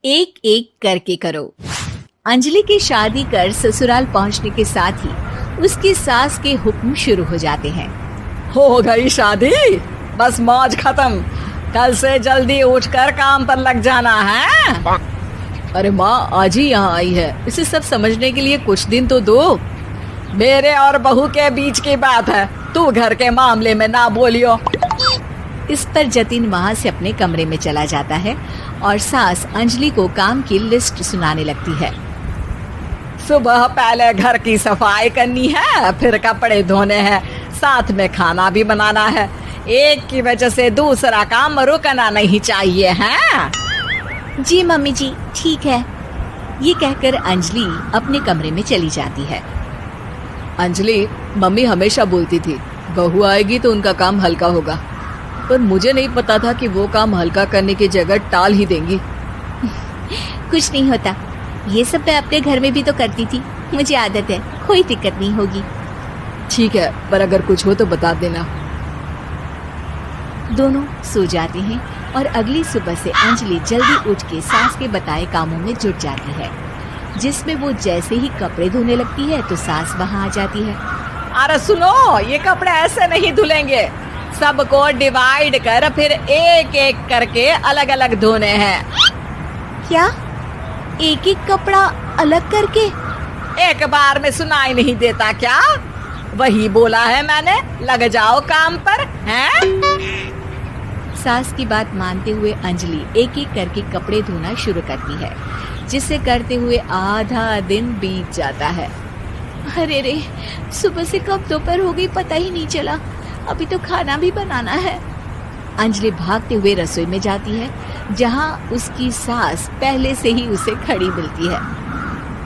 एक एक करके करो। अंजलि की शादी कर ससुराल पहुंचने के साथ ही उसकी सास के हुक्म शुरू हो जाते हैं। हो गई शादी, बस मौज खत्म। कल से जल्दी उठकर काम पर लग जाना है। अरे माँ आज ही यहाँ आई है, इसे सब समझने के लिए कुछ दिन तो दो। मेरे और बहू के बीच की बात है, तू घर के मामले में ना बोलियो। इस पर जतिन वहाँ से अपने कमरे में चला जाता है और सास अंजलि को काम की लिस्ट सुनाने लगती है। सुबह पहले घर की सफाई करनी है, फिर कपड़े धोने हैं, साथ में खाना भी बनाना है। एक की वजह से दूसरा काम रुकना नहीं चाहिए है। जी मम्मी जी ठीक है। ये कहकर अंजलि अपने कमरे में चली जाती है। अंजलि, मम्मी हमेशा बोलती थी बहू आएगी तो उनका काम हल्का होगा, पर मुझे नहीं पता था कि वो काम हल्का करने की जगह टाल ही देंगी। कुछ नहीं होता, ये सब मैं अपने घर में भी तो करती थी, मुझे आदत है, कोई दिक्कत नहीं होगी। ठीक है, पर अगर कुछ हो तो बता देना। दोनों सो जाते हैं और अगली सुबह से अंजलि जल्दी उठ के सास के बताए कामों में जुट जाती है, जिसमें वो जैसे ही कपड़े धोने लगती है तो सास वहाँ आ जाती है। अरे सुनो, ये कपड़े ऐसे नहीं धुलेंगे, सबको डिवाइड कर फिर एक एक करके अलग अलग धोने हैं। क्या एक एक कपड़ा अलग करके? एक बार में सुनाई नहीं देता क्या? वही बोला है मैंने, लग जाओ काम पर हैं? सास की बात मानते हुए अंजलि एक एक करके कपड़े धोना शुरू करती है, जिसे करते हुए आधा दिन बीत जाता है। अरे रे, सुबह से कब दोपहर हो गई पता ही नहीं चला, अभी तो खाना भी बनाना है। अंजलि भागते हुए रसोई में जाती है, जहाँ उसकी सास पहले से ही उसे खड़ी मिलती है।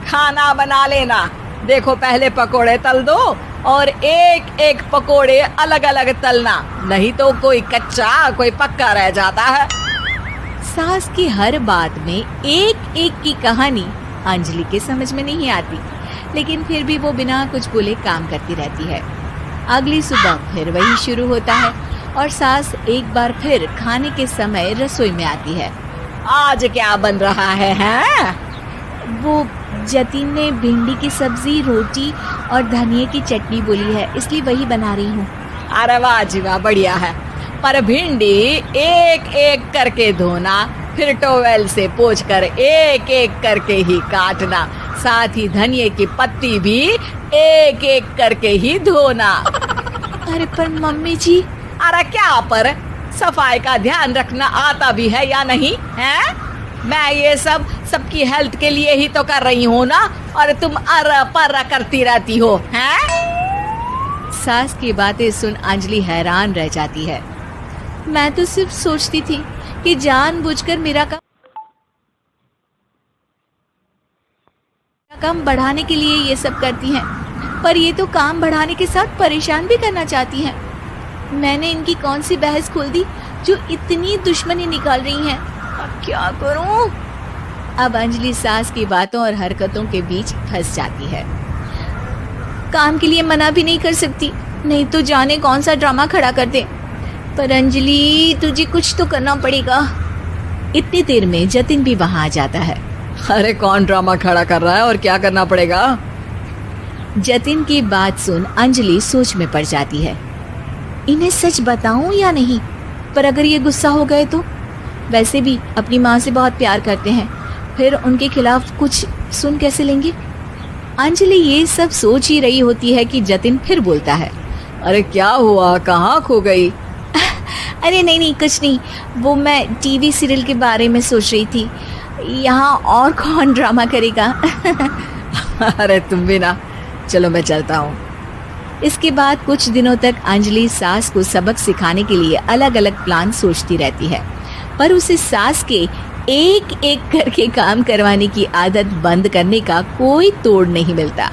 खाना बना लेना, देखो पहले पकोड़े तल दो और एक एक पकोड़े अलग अलग तलना, नहीं तो कोई कच्चा कोई पक्का रह जाता है। सास की हर बात में एक एक की कहानी अंजलि के समझ में नहीं आती, लेकिन फिर भी वो बिना कुछ बोले काम करती रहती है। अगली सुबह फिर वही शुरू होता है और सास एक बार फिर खाने के समय रसोई में आती है। आज क्या बन रहा है? वो जतिन ने भिंडी की सब्जी, रोटी और धनिए की चटनी बोली है, इसलिए वही बना रही हूँ। अरे वाह जी वाह, बढ़िया है। पर भिंडी एक एक करके धोना, फिर टोवेल से पोंछकर एक एक करके ही काटना, साथ ही धनिए की पत्ती भी एक एक करके ही धोना। अरे पर मम्मी जी। अरे क्या पर? सफाई का ध्यान रखना आता भी है या नहीं है? मैं ये सब सबकी हेल्थ के लिए ही तो कर रही हूँ ना, और तुम अर पर करती रहती हो हैं? सास की बातें सुन अंजलि हैरान रह जाती है। मैं तो सिर्फ सोचती थी कि जानबूझकर मेरा काम बढ़ाने के लिए ये सब करती हैं, पर ये तो काम बढ़ाने के साथ परेशान भी करना चाहती हैं। मैंने इनकी कौन सी बहस खोल दी जो इतनी दुश्मनी निकाल रही हैं? अब क्या करूं? अब अंजलि सास की बातों और हरकतों के बीच फंस जाती है। काम के लिए मना भी नहीं कर सकती, नहीं तो जाने कौन सा ड्रामा खड़ा कर दे। पर अंजलि तुझे कुछ तो करना पड़ेगा। इतनी देर में जतिन भी वहां आ जाता है। अरे कौन ड्रामा खड़ा कर रहा है और क्या करना पड़ेगा? जतिन की बात सुन अंजलि सोच में पड़ जाती है। इन्हें सच बताऊं या नहीं? पर अगर ये गुस्सा हो गए तो? वैसे भी अपनी माँ से बहुत प्यार करते हैं, फिर उनके खिलाफ कुछ सुन कैसे लेंगे? अंजलि ये सब सोच ही रही होती है कि जतिन फिर बोलता है। अरे क्या हुआ, कहाँ खो गई? अरे नहीं कुछ नहीं, वो मैं टीवी सीरियल के बारे में सोच रही थी। यहाँ और कौन ड्रामा करेगा? अरे तुम भी ना, चलो मैं चलता हूँ। इसके बाद कुछ दिनों तक अंजलि सास को सबक सिखाने के लिए अलग अलग प्लान सोचती रहती है, पर उसे सास के एक एक करके काम करवाने की आदत बंद करने का कोई तोड़ नहीं मिलता।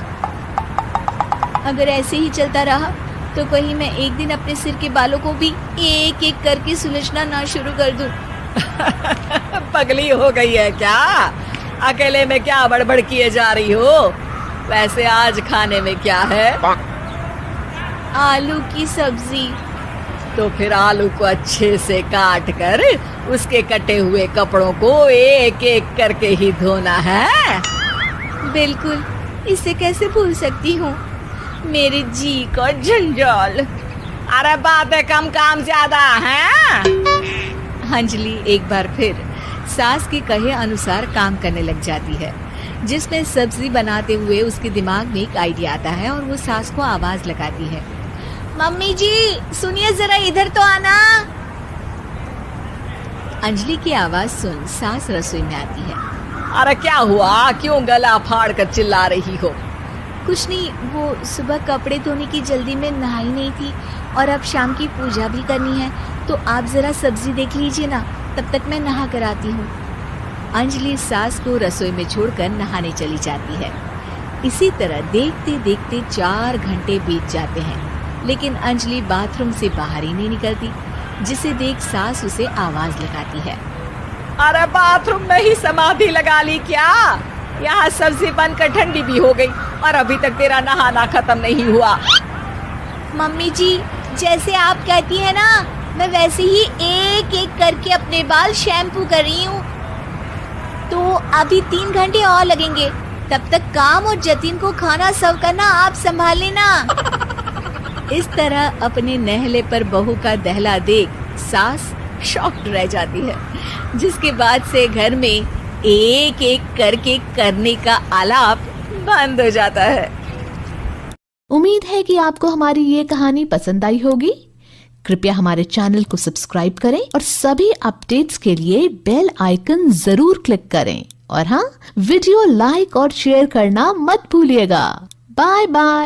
अगर ऐसे ही चलता रहा तो कहीं मैं एक दिन अपने सिर के बालों को भी एक एक करके सुलझना ना शुरू कर दूं। पगली हो गई है क्या? अकेले में क्या बड़बड़ किए जा रही हो? वैसे आज खाने में क्या है? आलू की सब्जी। तो फिर आलू को अच्छे से काट कर उसके कटे हुए कपड़ों को एक एक करके ही धोना है। बिल्कुल, इसे कैसे भूल सकती हूँ। मेरे जी का जंजाल। अरे बातें कम काम ज्यादा है। अंजलि एक बार फिर सास के कहे अनुसार काम करने लग जाती है, जिसमें सब्जी बनाते हुए उसके दिमाग में एक आइडिया आता है और वो सास को आवाज लगाती है। मम्मी जी सुनिए, जरा इधर तो आना। अंजलि की आवाज सुन सास रसोई में आती है। अरे क्या हुआ, क्यों गला फाड़ कर चिल्ला रही हो? कुछ नहीं, वो सुबह कपड़े धोने की जल्दी में नहाई नहीं थी और अब शाम की पूजा भी करनी है, तो आप जरा सब्जी देख लीजिए ना, तब तक मैं नहा कर आती हूँ। अंजलि सास को रसोई में छोड़कर नहाने चली जाती है। इसी तरह देखते देखते 4 घंटे बीत जाते हैं, लेकिन अंजलि बाथरूम से बाहर ही नहीं निकलती, जिसे देख सास उसे आवाज लगाती है। अरे बाथरूम में ही समाधि लगा ली क्या? यहाँ सब्जी बनकर ठंडी भी हो गई और अभी तक तेरा नहाना खत्म नहीं हुआ। मम्मी जी जैसे आप कहती हैं ना, मैं वैसे ही एक एक करके अपने बाल शैम्पू कर रही हूँ। तो अभी 3 घंटे और लगेंगे, तब तक काम और जतिन को खाना सर्व करना आप संभाल लेना। इस तरह अपने नहले पर बहू का दहला देख सास शॉक्ड रह जाती है, जिसके बाद से घर में एक एक करके करने का आलाप बंद हो जाता है। उम्मीद है कि आपको हमारी ये कहानी पसंद आई होगी। कृपया हमारे चैनल को सब्सक्राइब करें और सभी अपडेट्स के लिए बेल आइकन जरूर क्लिक करें। और हाँ, वीडियो लाइक और शेयर करना मत भूलिएगा। Bye bye.